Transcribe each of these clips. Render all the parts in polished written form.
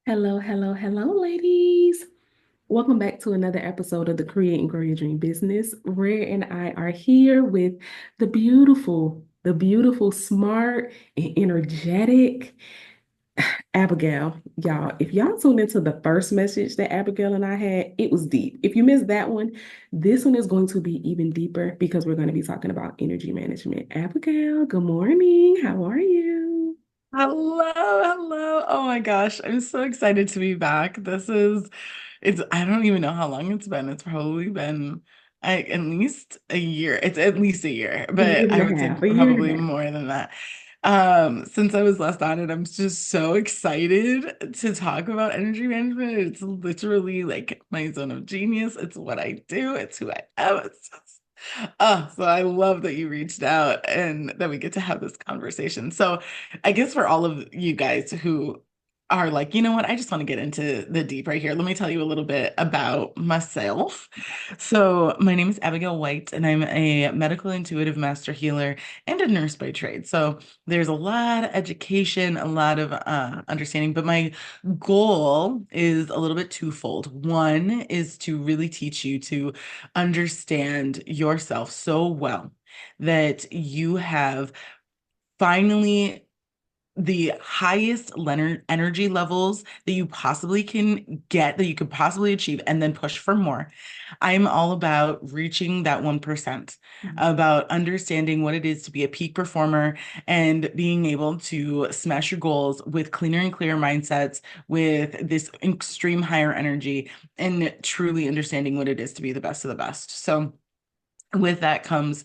Hello, hello, hello, ladies. Welcome back to another episode of the Create and Grow Your Dream Business. Rare and I are here with the beautiful, smart, and energetic Abigail. Y'all, if y'all tuned into the first message that Abigail and I had, it was deep. If you missed that one, this one is going to be even deeper because we're going to be talking about energy management. Abigail, good morning. How are you? Hello, hello. Oh my gosh, I'm so excited to be back. I don't even know how long it's been. It's probably been at least a year. It's at least a year, A year but and I a would say half, a year and probably a half. more than that. Since I was last on it, I'm just so excited to talk about energy management. It's literally like my zone of genius. It's what I do. It's who I am. So I love that you reached out and that we get to have this conversation. So I guess for all of you guys who are like, you know what, I just want to get into the deep right here. Let me tell you a little bit about myself. So my name is Abigail White, and I'm a medical intuitive master healer and a nurse by trade. So there's a lot of education, a lot of understanding, but my goal is a little bit twofold. One is to really teach you to understand yourself so well that you have finally the highest energy levels that you possibly can get, that you could possibly achieve, and then push for more. I'm all about reaching that 1%, about understanding what it is to be a peak performer and being able to smash your goals with cleaner and clearer mindsets, with this extreme higher energy, and truly understanding what it is to be the best of the best. So, with that comes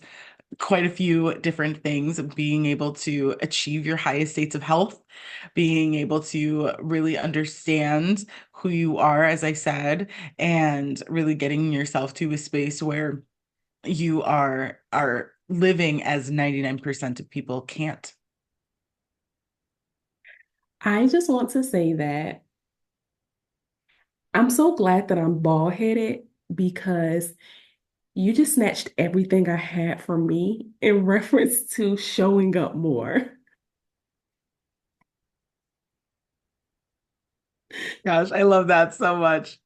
quite a few different things, being able to achieve your highest states of health, being able to really understand who you are, as I said, and really getting yourself to a space where you are living as 99% of people can't. I just want to say that I'm so glad that I'm bald headed because you just snatched everything I had from me in reference to showing up more. Gosh, I love that so much.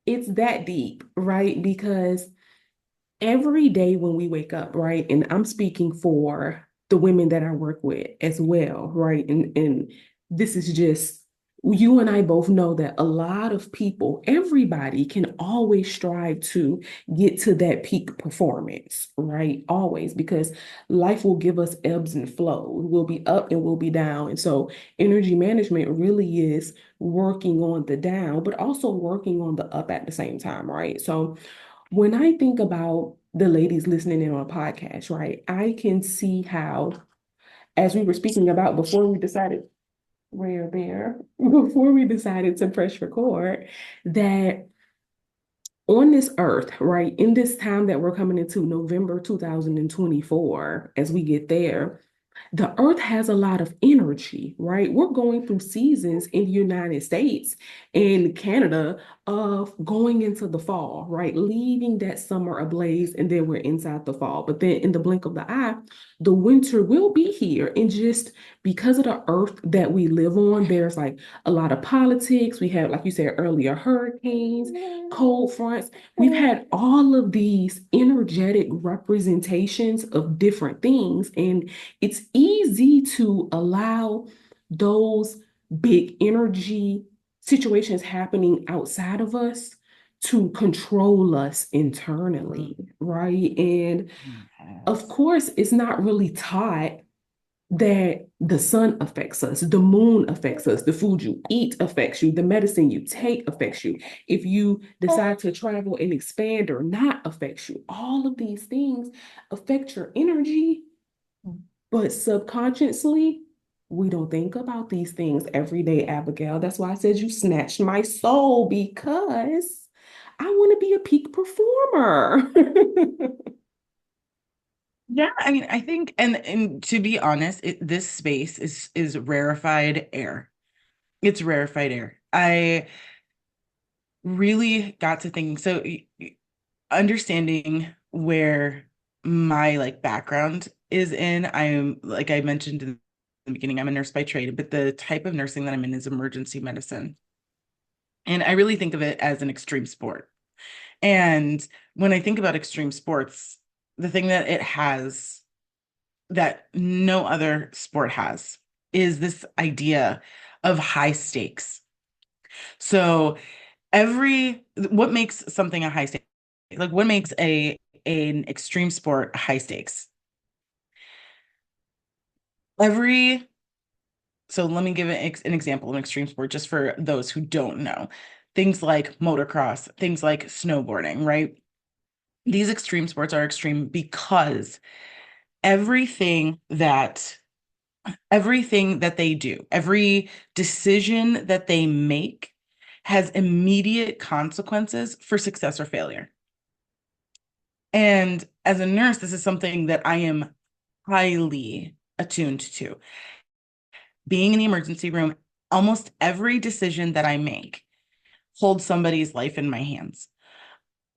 It's that deep, right? Because every day when we wake up, right? And I'm speaking for the women that I work with as well, right? And this is just you and I both know that a lot of people, everybody can always strive to get to that peak performance, right? Always, because life will give us ebbs and flows. We'll be up and we'll be down. And so energy management really is working on the down, but also working on the up at the same time, right? So when I think about the ladies listening in on a podcast, right, I can see how, as we were speaking about before we decided, Rare Bear, before we decided to press record, that on this earth, right, in this time that we're coming into November 2024, as we get there, the earth has a lot of energy, right? We're going through seasons in the United States and Canada of going into the fall, right? Leaving that summer ablaze, and then we're inside the fall. But then in the blink of the eye, the winter will be here. And just because of the earth that we live on, there's like a lot of politics. We have, like you said earlier, hurricanes, cold fronts. We've had all of these energetic representations of different things. And it's easy to allow those big energy situations happening outside of us to control us internally, Mhm. right? And of Yes. course, it's not really taught that the sun affects us, the moon affects us, the food you eat affects you, the medicine you take affects you. If you decide to travel and expand or not affects you, all of these things affect your energy, but subconsciously, we don't think about these things every day, Abigail. That's why I said you snatched my soul because I want to be a peak performer. Yeah, I mean, I think, and to be honest, this space is rarefied air. It's rarefied air. I really got to think, so understanding where my like background is in, I'm like I mentioned in the beginning, I'm a nurse by trade, but the type of nursing that I'm in is emergency medicine. And I really think of it as an extreme sport. And when I think about extreme sports, the thing that it has that no other sport has is this idea of high stakes. So what makes something a high stake? Like what makes an extreme sport high stakes? Every So let me give an example of an extreme sport just for those who don't know. Things like motocross, things like snowboarding, right? These extreme sports are extreme because everything that everything that they do, every decision that they make has immediate consequences for success or failure. And as a nurse, this is something that I am highly attuned to. Being in the emergency room, almost every decision that I make holds somebody's life in my hands.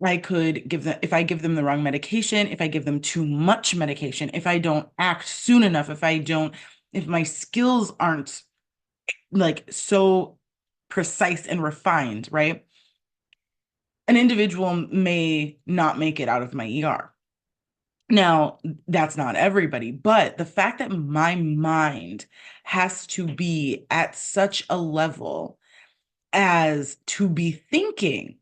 I could give them, if I give them the wrong medication, if I give them too much medication, if I don't act soon enough, if my skills aren't like so precise and refined, right? An individual may not make it out of my ER. Now, that's not everybody, but the fact that my mind has to be at such a level as to be thinking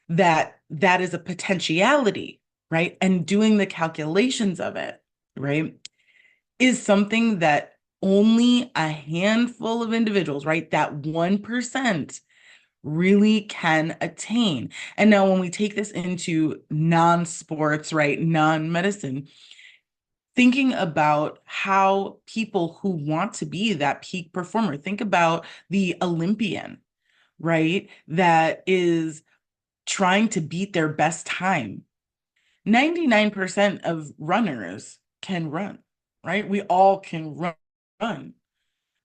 that that is a potentiality, right? And doing the calculations of it, right, is something that only a handful of individuals, right, that 1% really can attain. And now when we take this into non-sports, right, non-medicine, thinking about how people who want to be that peak performer, think about the Olympian, right, that is trying to beat their best time. 99% of runners can run, right? We all can run.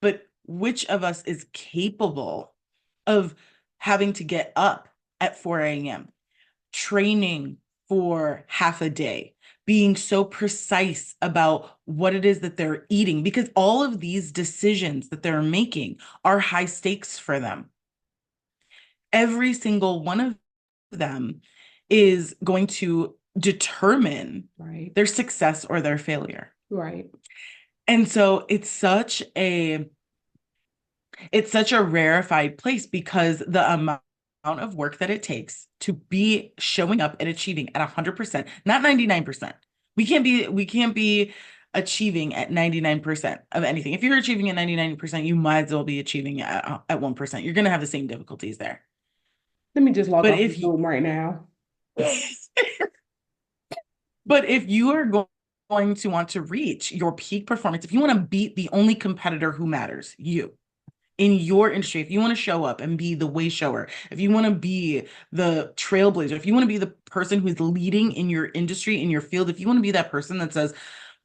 But which of us is capable of having to get up at 4 a.m., training for half a day, being so precise about what it is that they're eating? Because all of these decisions that they're making are high stakes for them. Every single one of them is going to determine Right. their success or their failure. Right. And so it's such a rarefied place because the amount of work that it takes to be showing up and achieving at 100%, not 99%. We can't be achieving at 99% of anything. If you're achieving at 99%, you might as well be achieving at 1%. You're going to have the same difficulties there. Let me just log But off if the you Zoom right now. But if you are going to want to reach your peak performance, if you want to beat the only competitor who matters, you in your industry, if you want to show up and be the way shower, if you want to be the trailblazer, if you want to be the person who's leading in your industry, in your field, if you want to be that person that says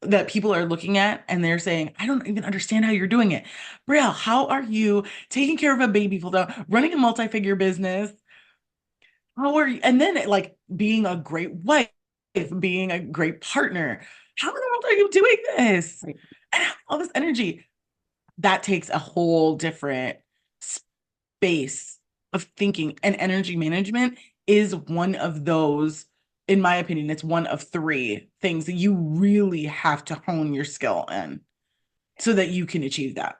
that people are looking at and they're saying, I don't even understand how you're doing it. Breye'l, how are you taking care of a baby full time, running a multi-figure business? How are you? And then like being a great wife, being a great partner. How in the world are you doing this? Right. And having all this energy. That takes a whole different space of thinking. And energy management is one of those, in my opinion, it's one of three things that you really have to hone your skill in so that you can achieve that.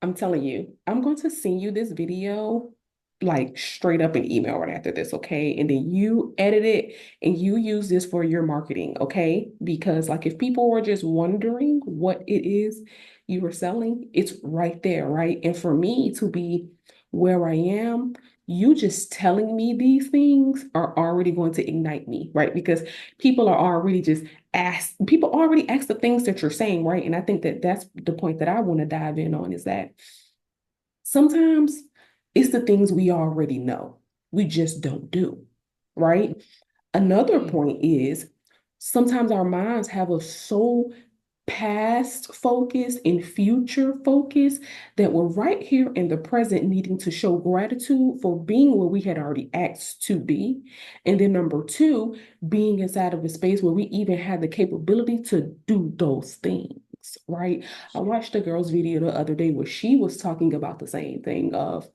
I'm telling you, I'm going to send you this video like straight up an email right after this, okay? And then you edit it and you use this for your marketing, okay? Because like if people were just wondering what it is you were selling, it's right there, right? And for me to be where I am, you just telling me these things are already going to ignite me, right? Because people are already just people already ask the things that you're saying, right? And I think that that's the point that I want to dive in on is that sometimes it's the things we already know, we just don't do, right? Another Mm. point is sometimes our minds have us so past focus and future focus, that we're right here in the present needing to show gratitude for being where we had already asked to be. And then number two, being inside of a space where we even have the capability to do those things. Right. I watched a girl's video the other day where she was talking about the same thing of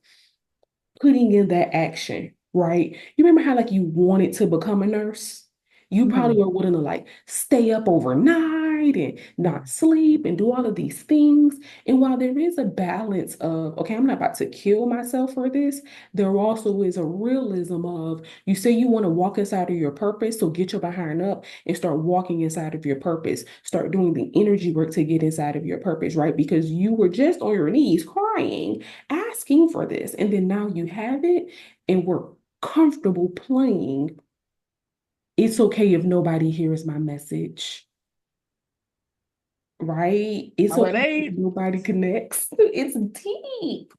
putting in that action, right? You remember how like you wanted to become a nurse? You probably Mhm. were willing to like stay up overnight and not sleep and do all of these things. And while there is a balance of, okay, I'm not about to kill myself for this, there also is a realism of you say you want to walk inside of your purpose, so get your behind up and start walking inside of your purpose. Start doing the energy work to get inside of your purpose, right? Because you were just on your knees crying asking for this. And then now you have it and we're comfortable playing. It's okay if nobody hears my message, right? It's No, it okay if ain't. nobody connects. It's deep.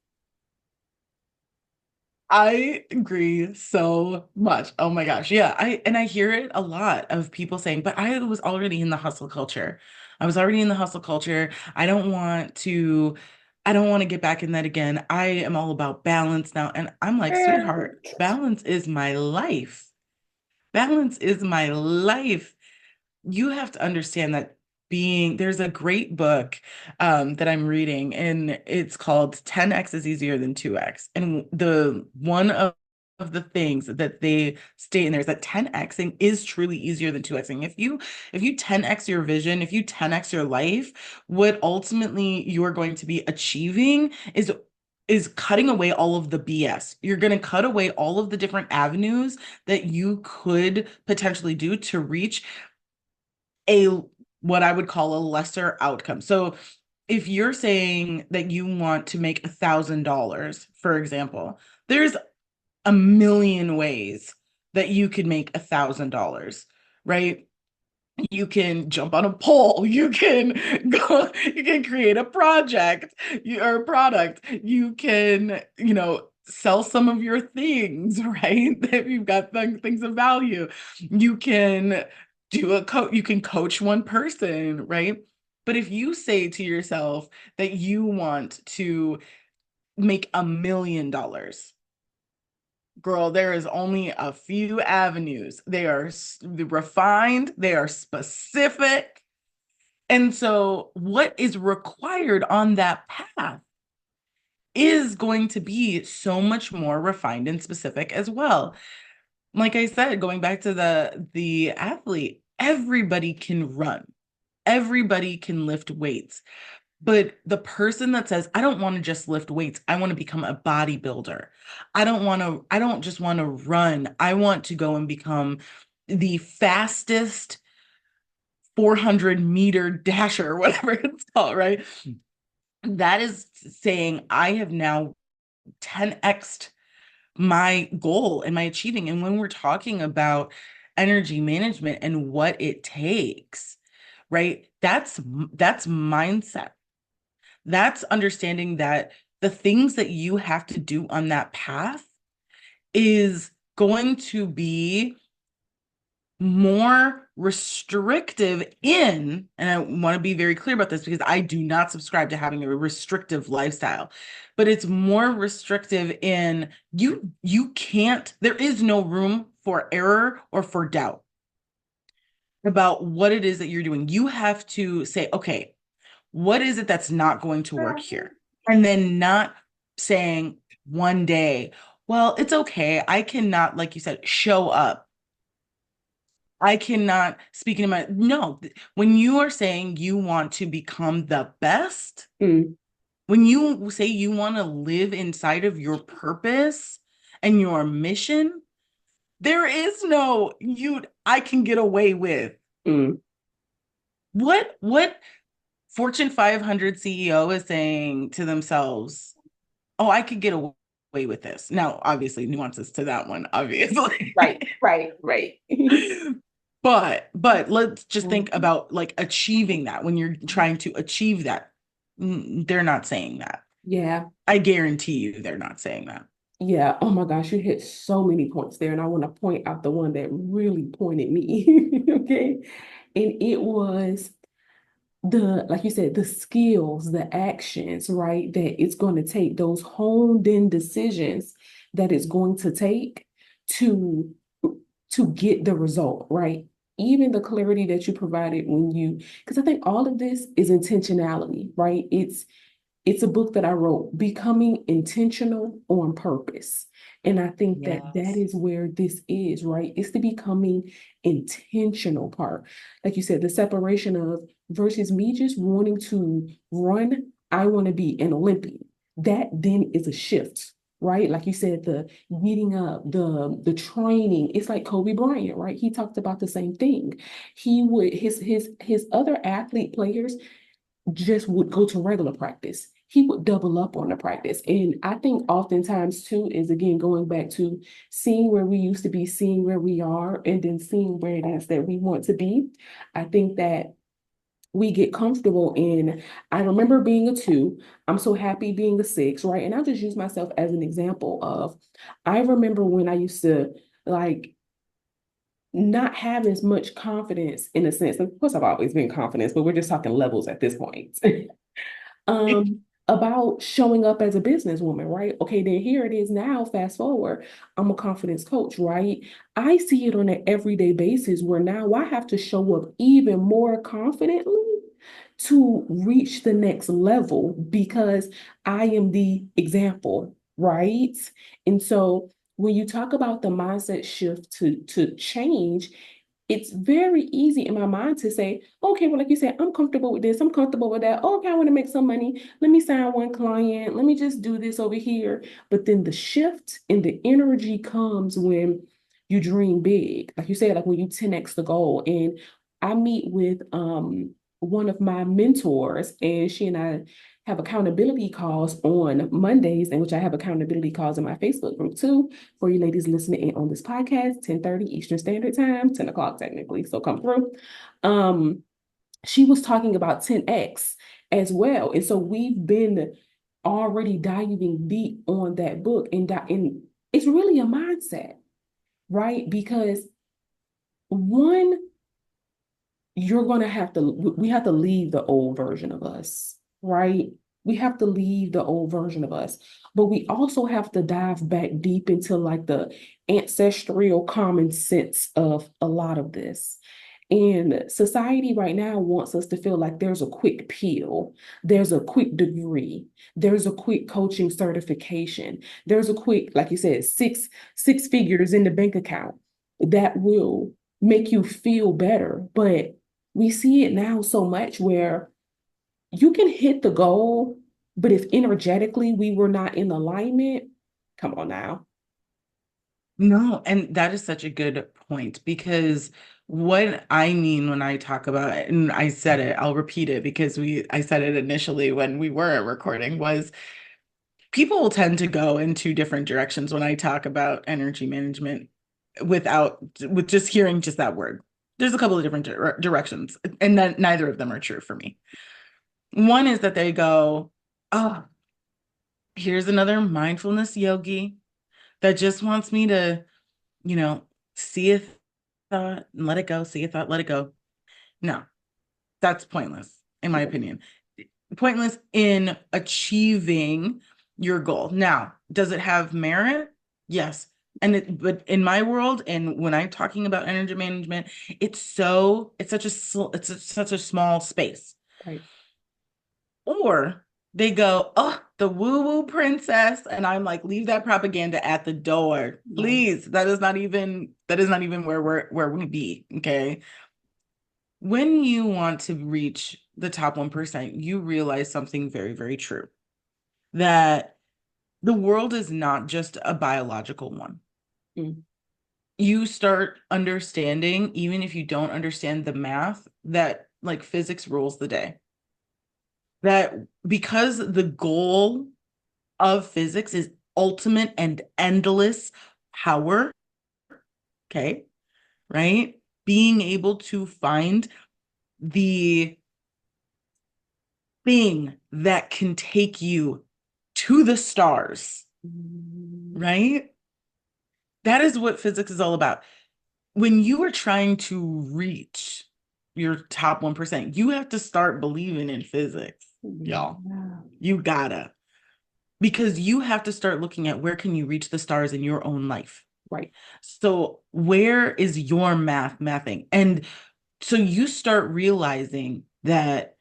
I agree so much. Oh my gosh. Yeah, I hear it a lot of people saying, but I was already in the hustle culture. I was already in the hustle culture. I don't want to get back in that again. I am all about balance now. And I'm like, sweetheart, balance is my life. Balance is my life. You have to understand that there's a great book that I'm reading, and it's called 10x is easier than 2x. And the one of the things that they state in there is that 10xing is truly easier than 2xing. If you 10x your vision, if you 10x your life, what ultimately you're going to be achieving is cutting away all of the BS. You're going to cut away all of the different avenues that you could potentially do to reach a what I would call a lesser outcome. So if you're saying that you want to make $1,000, for example, there's a million ways that you could make $1,000, right? You can jump on a pole, you can go, you can create a project or a product, you can, sell some of your things, right? If you've got things of value, you can you can coach one person, right? But if you say to yourself that you want to make $1 million, girl, there is only a few avenues. They are refined, they are specific. And so, what is required on that path is going to be so much more refined and specific as well. Like I said, going back to the athlete, everybody can run. Everybody can lift weights. But the person that says, I don't want to just lift weights, I want to become a bodybuilder. I don't just want to run. I want to go and become the fastest 400-meter dasher, whatever it's called, right? That is saying I have now 10x'd my goal and my achieving. And when we're talking about energy management and what it takes, right? That's mindset. That's understanding that the things that you have to do on that path is going to be more restrictive and I want to be very clear about this because I do not subscribe to having a restrictive lifestyle, but it's more restrictive in you can't, there is no room for error or for doubt about what it is that you're doing. You have to say, okay, what is it that's not going to work here? And then not saying one day, well, it's okay. I cannot, like you said, show up. I cannot speak in my no. When you are saying you want to become the best, Mm, when you say you want to live inside of your purpose and your mission, there is no you I can get away with. mm. What Fortune 500 CEO is saying to themselves, "Oh, I could get away with this." Now, obviously, nuances to that one, obviously. Right, right, right. But let's just think Mhm. about like achieving that when you're trying to achieve that. They're not saying that. Yeah, I guarantee you they're not saying that. yeah. Oh my gosh, you hit so many points there. And I want to point out the one that really pointed me. Okay. And it was the, like you said, the skills, the actions, right, that it's going to take, those honed in decisions that it's going to take to get the result, right? Even the clarity that you provided when you, because I think all of this is intentionality, right? It's a book that I wrote, Becoming Intentional on Purpose. And I think that that Yes. is where this is, right? It's the becoming intentional part. Like you said, the separation of versus me just wanting to run, I want to be an Olympian. That then is a shift, right? Like you said, the getting up, the training. It's like Kobe Bryant, right? He talked about the same thing. He would his other athlete players just would go to regular practice. He would double up on the practice. And I think oftentimes too is again going back to seeing where we used to be, seeing where we are, and then seeing where it is that we want to be. I think that we get comfortable in, I remember being a two, I'm so happy being a six, right? And I'll just use myself as an example of, I remember when I used to like not have as much confidence in a sense. Of course, I've always been confident, but we're just talking levels at this point. About showing up as a businesswoman, right? Okay, then here it is now, fast forward, I'm a confidence coach, right? I see it on an everyday basis where now I have to show up even more confidently to reach the next level because I am the example, right? And so when you talk about the mindset shift to change, it's very easy in my mind to say, okay, well, like you said, I'm comfortable with this, I'm comfortable with that. Okay, I want to make some money. Let me sign one client. Let me just do this over here. But then the shift in the energy comes when you dream big. Like you said, like when you 10x the goal. And I meet with one of my mentors, and she and I have accountability calls on Mondays, in which I have accountability calls in my Facebook group too for you ladies listening in on this podcast, 10:30 Eastern Standard Time, 10 o'clock technically, so come through. She was talking about 10X as well. And so we've been already diving deep on that book, and it's really a mindset, right? Because one, you're going to have to, we have to leave the old version of us, right? We have to leave the old version of us, but we also have to dive back deep into like the ancestral common sense of a lot of this. And society right now wants us to feel like there's a quick pill, there's a quick degree, there's a quick coaching certification, there's a quick, like you said, six figures in the bank account that will make you feel better. But we see it now so much where you can hit the goal, but if energetically we were not in alignment, come on now. No, and that is such a good point because what I mean when I talk about it, and I said it, I'll repeat it because I said it initially when we were recording, was people will tend to go in two different directions when I talk about energy management with just hearing just that word. There's a couple of different directions, and then neither of them are true for me. One is that they go, oh, here's another mindfulness yogi that just wants me to, you know, see a thought and let it go, see a thought, let it go. No, that's pointless, in my opinion. Pointless in achieving your goal. Now, does it have merit? Yes. But in my world, and when I'm talking about energy management, it's such a small space. Right. Or they go, oh, the woo-woo princess. And I'm like, leave that propaganda at the door. Right. Please. That is not even where we be. Okay. When you want to reach the top 1%, you realize something very, very true. That the world is not just a biological one. Mm. You start understanding, even if you don't understand the math, that like physics rules the day. That because the goal of physics is ultimate and endless power, okay, right? Being able to find the thing that can take you to the stars, Mm. right? That is what physics is all about. When you are trying to reach your top 1%. You have to start believing in physics, y'all. Yeah. You gotta, because you have to start looking at where can you reach the stars in your own life. Right. So where is your mathing? And so you start realizing that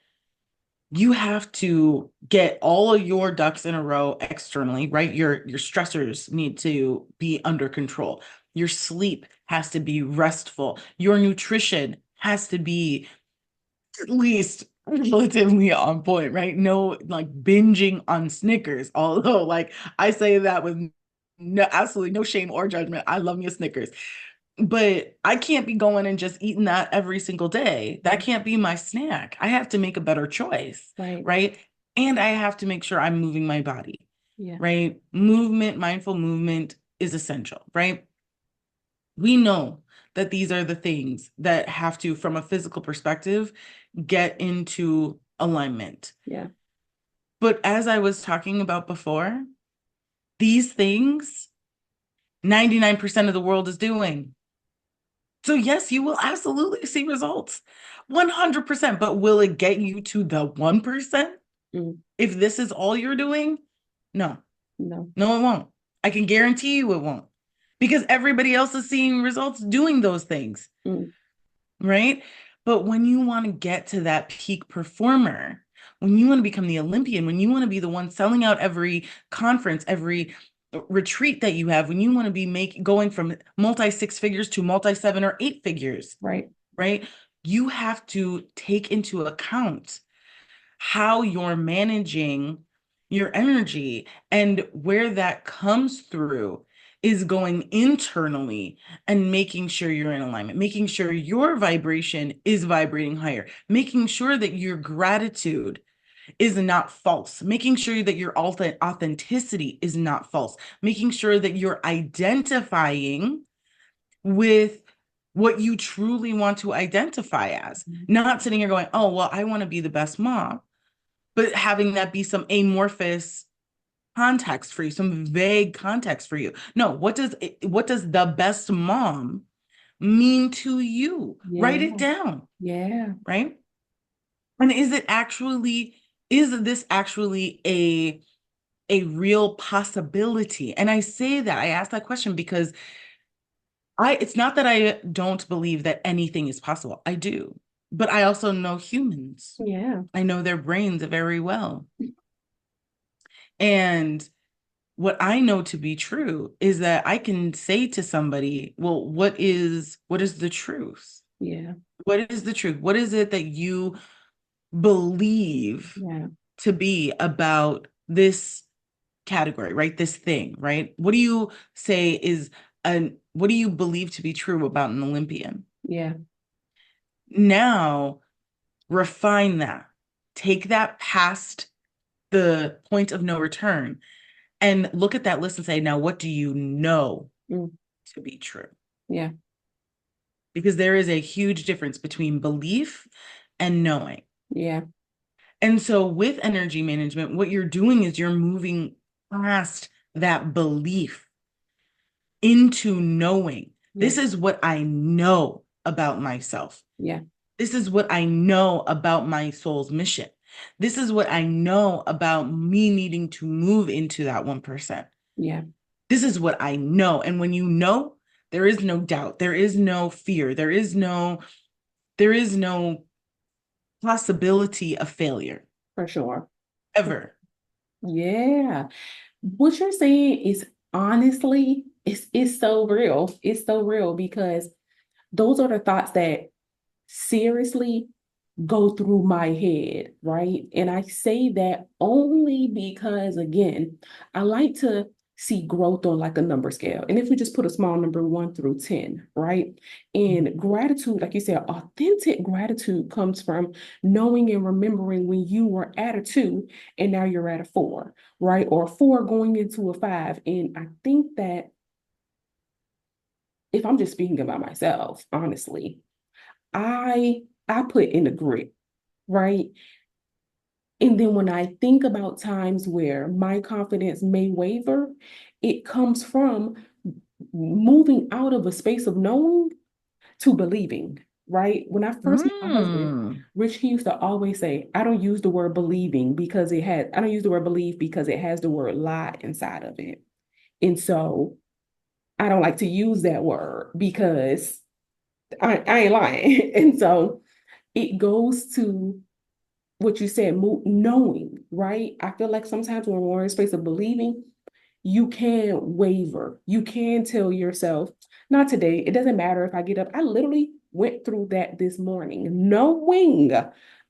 you have to get all of your ducks in a row externally, right? Your stressors need to be under control. Your sleep has to be restful. Your nutrition has to be at least relatively on point, right? No like binging on Snickers, although like I say that with no absolutely no shame or judgment. I love me a Snickers. But I can't be going and just eating that every single day. That can't be my snack. I have to make a better choice, Right. right? And I have to make sure I'm moving my body, Yeah. right? Movement, mindful movement is essential, right? We know that these are the things that have to, from a physical perspective, get into alignment. Yeah. But as I was talking about before, these things 99% of the world is doing. So yes, you will absolutely see results. 100%, but will it get you to the 1%? Mm. If this is all you're doing? No. No. No, it won't. I can guarantee you it won't. Because everybody else is seeing results doing those things, Mm. right? But when you want to get to that peak performer, when you want to become the Olympian, when you want to be the one selling out every conference, every retreat that you have, when you want to be going from multi six figures to multi seven or eight figures, Right. right? You have to take into account how you're managing your energy, and where that comes through is going internally and making sure you're in alignment, making sure your vibration is vibrating higher, making sure that your gratitude is not false, making sure that your authenticity is not false, making sure that you're identifying with what you truly want to identify as, Mhm. not sitting here going, oh, well, I want to be the best mom, but having that be some amorphous context for you, some vague context for you. No, what does the best mom mean to you? Write it Yeah. down, Yeah. right? And is this actually a real possibility? And I say that, I ask that question because it's not that I don't believe that anything is possible. I do. But I also know humans. Yeah. I know their brains very well. And what I know to be true is that I can say to somebody, well, what is the truth? Yeah. What is the truth? What is it that you believe Yeah. to be about this category, right? This thing, right? What do you say is what do you believe to be true about an Olympian? Yeah. Now refine that. Take that past the point of no return and look at that list and say, now what do you know Mm. to be true? Yeah. Because there is a huge difference between belief and knowing. Yeah. And so with energy management, what you're doing is you're moving past that belief into knowing. Yeah. This is what I know about myself. Yeah. This is what I know about my soul's mission. This is what I know about me needing to move into that 1%. Yeah. This is what I know. And when you know, there is no doubt. There is no fear. There is no possibility of failure For sure. ever. Yeah. What you're saying is honestly, it's so real. It's so real because those are the thoughts that seriously go through my head, right? And I say that only because, again, I like to see growth on like a number scale. And if we just put a small number 1 through 10, right? And gratitude, like you said, authentic gratitude comes from knowing and remembering when you were at a 2 and now you're at a 4, right? Or a 4 going into a 5. And I think that if I'm just speaking about myself, honestly, I put in the grit, right? And then when I think about times where my confidence may waver, it comes from moving out of a space of knowing to believing. right? When I first met my husband, Mm. Rich, he used to always say, I don't use the word believing because I don't use the word believe because it has the word lie inside of it. And so I don't like to use that word because I ain't lying. And so it goes to what you said, knowing, right? I feel like sometimes when we're in a space of believing, you can waver. You can tell yourself, not today. It doesn't matter if I get up. I literally went through that this morning, knowing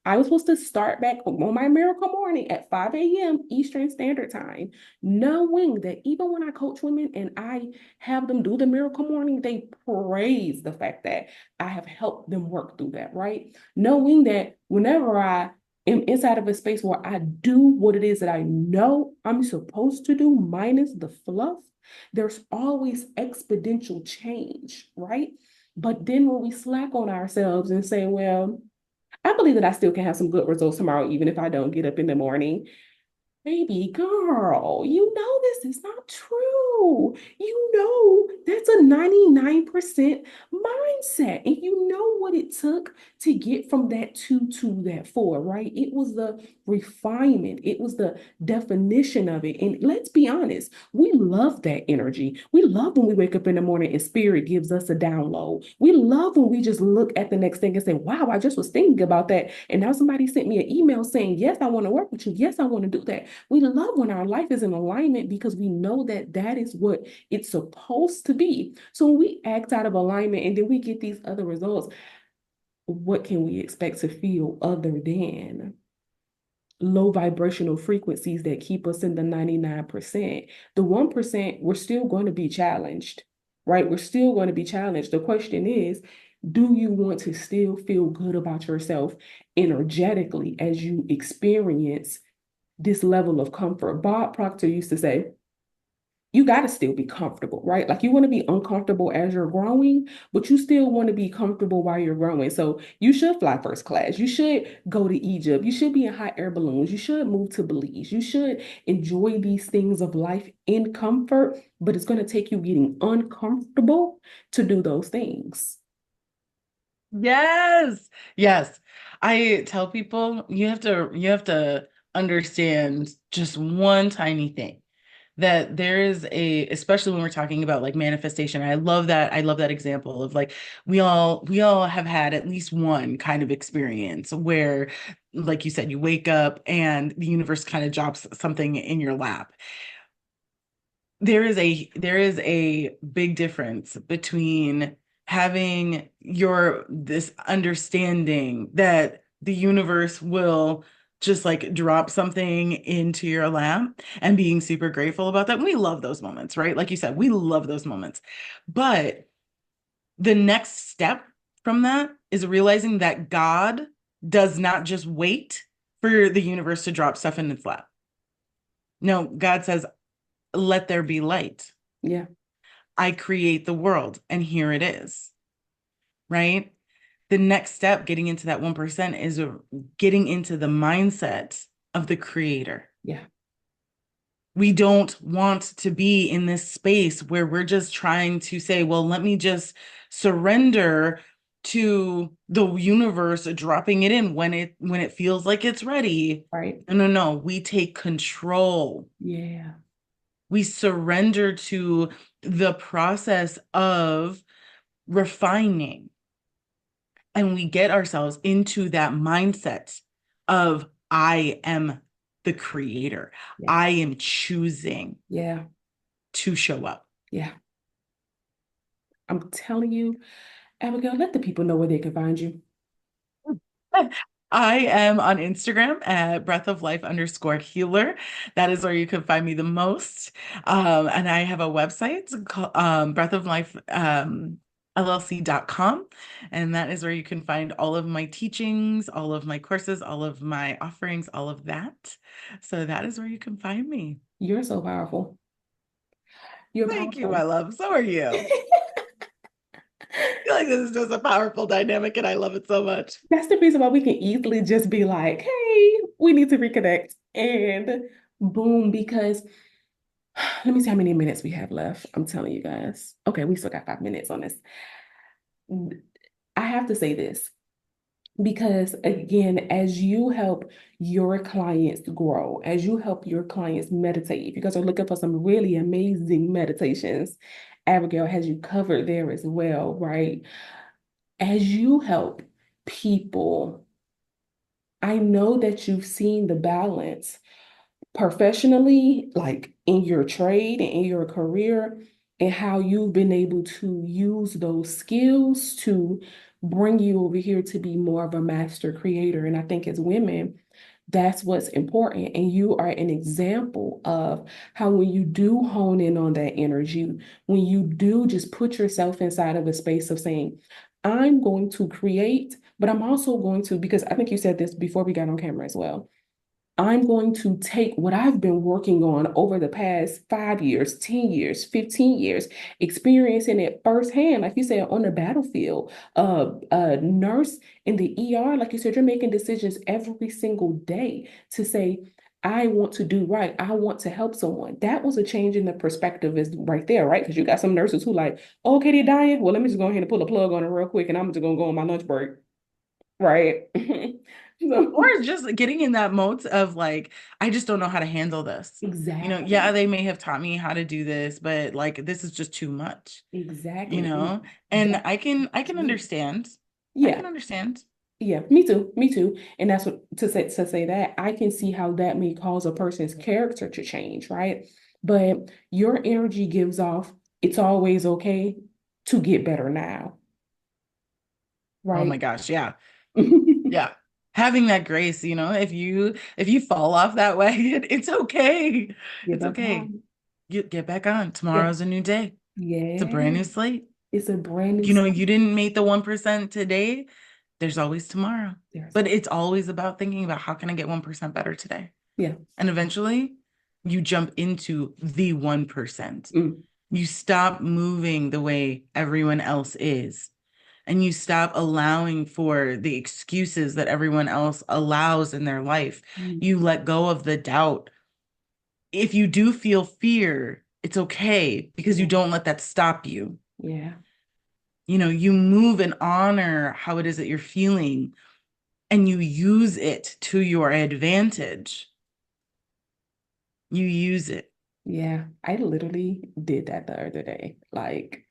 I was supposed to start back on my miracle morning at 5 a.m. Eastern Standard Time, knowing that even when I coach women and I have them do the miracle morning, they praise the fact that I have helped them work through that, right? Knowing that whenever I am inside of a space where I do what it is that I know I'm supposed to do, minus the fluff, there's always exponential change, right? But then when we slack on ourselves and say, well, I believe that I still can have some good results tomorrow, even if I don't get up in the morning. Baby girl, you know this is not true. You know that's a 99% mindset. And you know what it took to get from that two to that four, right? It was the refinement, it was the definition of it. And let's be honest, we love that energy. We love when we wake up in the morning and spirit gives us a download. We love when we just look at the next thing and say, wow, I just was thinking about that. And now somebody sent me an email saying, yes, I want to work with you. Yes, I want to do that. We love when our life is in alignment because we know that that is what it's supposed to be. So when we act out of alignment and then we get these other results, what can we expect to feel other than low vibrational frequencies that keep us in the 99%? The 1%, we're still going to be challenged, right? We're still going to be challenged. The question is, do you want to still feel good about yourself energetically as you experience this level of comfort? Bob Proctor used to say, you got to still be comfortable, right? Like you want to be uncomfortable as you're growing, but you still want to be comfortable while you're growing. So you should fly first class. You should go to Egypt. You should be in hot air balloons. You should move to Belize. You should enjoy these things of life in comfort, but it's going to take you getting uncomfortable to do those things. Yes. Yes. I tell people you have to understand just one tiny thing that there is especially when we're talking about like manifestation. I love that example of like we all have had at least one kind of experience where, like you said, you wake up and the universe kind of drops something in your lap. There is a big difference between having your this understanding that the universe will just like drop something into your lap and being super grateful about that. We love those moments, right? Like you said, we love those moments. But the next step from that is realizing that God does not just wait for the universe to drop stuff in its lap. No, God says, let there be light. Yeah, I create the world, and here it is, right? The next step, getting into that 1%, is getting into the mindset of the creator. yeah, We don't want to be in this space where we're just trying to say, well, let me just surrender to the universe dropping it in when it feels like it's ready. right. No, no, no. We take control. Yeah, We surrender to the process of refining, and we get ourselves into that mindset of I am the creator. yeah, I am choosing yeah, to show up. yeah. I'm telling you, Abigail, let the people know where they can find you. I am on Instagram at breath of life underscore healer. That is where you can find me the most. And I have a website called breath of life LLC.com. And that is where you can find all of my teachings, all of my courses, all of my offerings, all of that. So that is where you can find me. You're so powerful. You're Thank you, my powerful. love. So are you. I feel like this is just a powerful dynamic and I love it so much. That's the reason why we can easily just be like, hey, we need to reconnect. And boom, because let me see how many minutes we have left. I'm telling you guys. Okay, we still got 5 minutes on this. I have to say this because, again, as you help your clients grow, as you help your clients meditate, if you guys are looking for some really amazing meditations, Abigail has you covered there as well, right? As you help people, I know that you've seen the balance professionally, like in your trade and in your career, and how you've been able to use those skills to bring you over here to be more of a master creator. And I think as women, that's what's important. And you are an example of how when you do hone in on that energy, when you do just put yourself inside of a space of saying, I'm going to create, but I'm also going to, because I think you said this before we got on camera as well. I'm going to take what I've been working on over the past 5 years, 10 years, 15 years, experiencing it firsthand, like you said, on the battlefield. A nurse in the ER, like you said, you're making decisions every single day to say, I want to do right. I want to help someone. That was a change in the perspective is right there, right? Because you got some nurses who like, oh, okay, they're dying. Well, let me just go ahead and pull a plug on it real quick and I'm just gonna go on my lunch break. Right. Or So, just getting in that mode of like, I just don't know how to handle this. Yeah, exactly. they may have taught me how to do this, but like this is just too much, you Exactly. And know? And that, I can understand. I yeah, can understand. yeah, me too. Me too. And that's what to say that I can see how that may cause a person's character to change, right? But your energy gives off, it's always okay to get better now, Oh my right? gosh, yeah. Get Yeah. Having that grace, if you fall off that wagon, it's okay. It's back okay. on. Get back on. Yeah. Tomorrow's a new day. It's a brand Yeah. new slate. It's a brand new You didn't make the 1% today. There's always tomorrow. there's But it's always about thinking about how can I get 1% better today? yeah. And eventually you jump into the 1%. Mm, You stop moving the way everyone else is. And you stop allowing for the excuses that everyone else allows in their life. mm, You let go of the doubt. If you do feel fear, it's okay because you yeah. don't let that stop you. Yeah. You move and honor how it is that you're feeling and you use it to your advantage. You use it. Yeah. I literally did that the other day. Like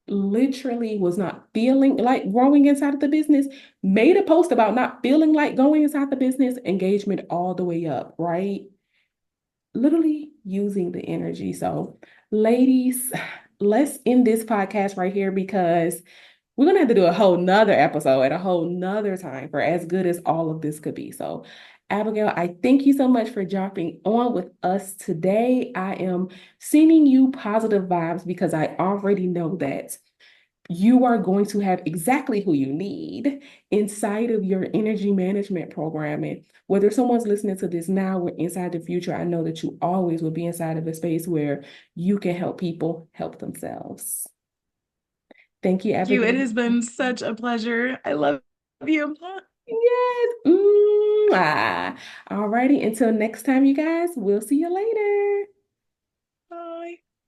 literally was not feeling like growing inside of the business, made a post about not feeling like going inside the business, engagement all the way up, right? Literally using the energy. So, ladies, let's end this podcast right here because we're gonna have to do a whole nother episode at a whole nother time for as good as all of this could be. So, Abigail, I thank you so much for jumping on with us today. I am sending you positive vibes because I already know that you are going to have exactly who you need inside of your energy management program. And whether someone's listening to this now or inside the future, I know that you always will be inside of a space where you can help people help themselves. Thank you, You. It Abigail. has been such a pleasure. I love you. Yes. Mwah. All righty. Until next time, you guys, we'll see you later.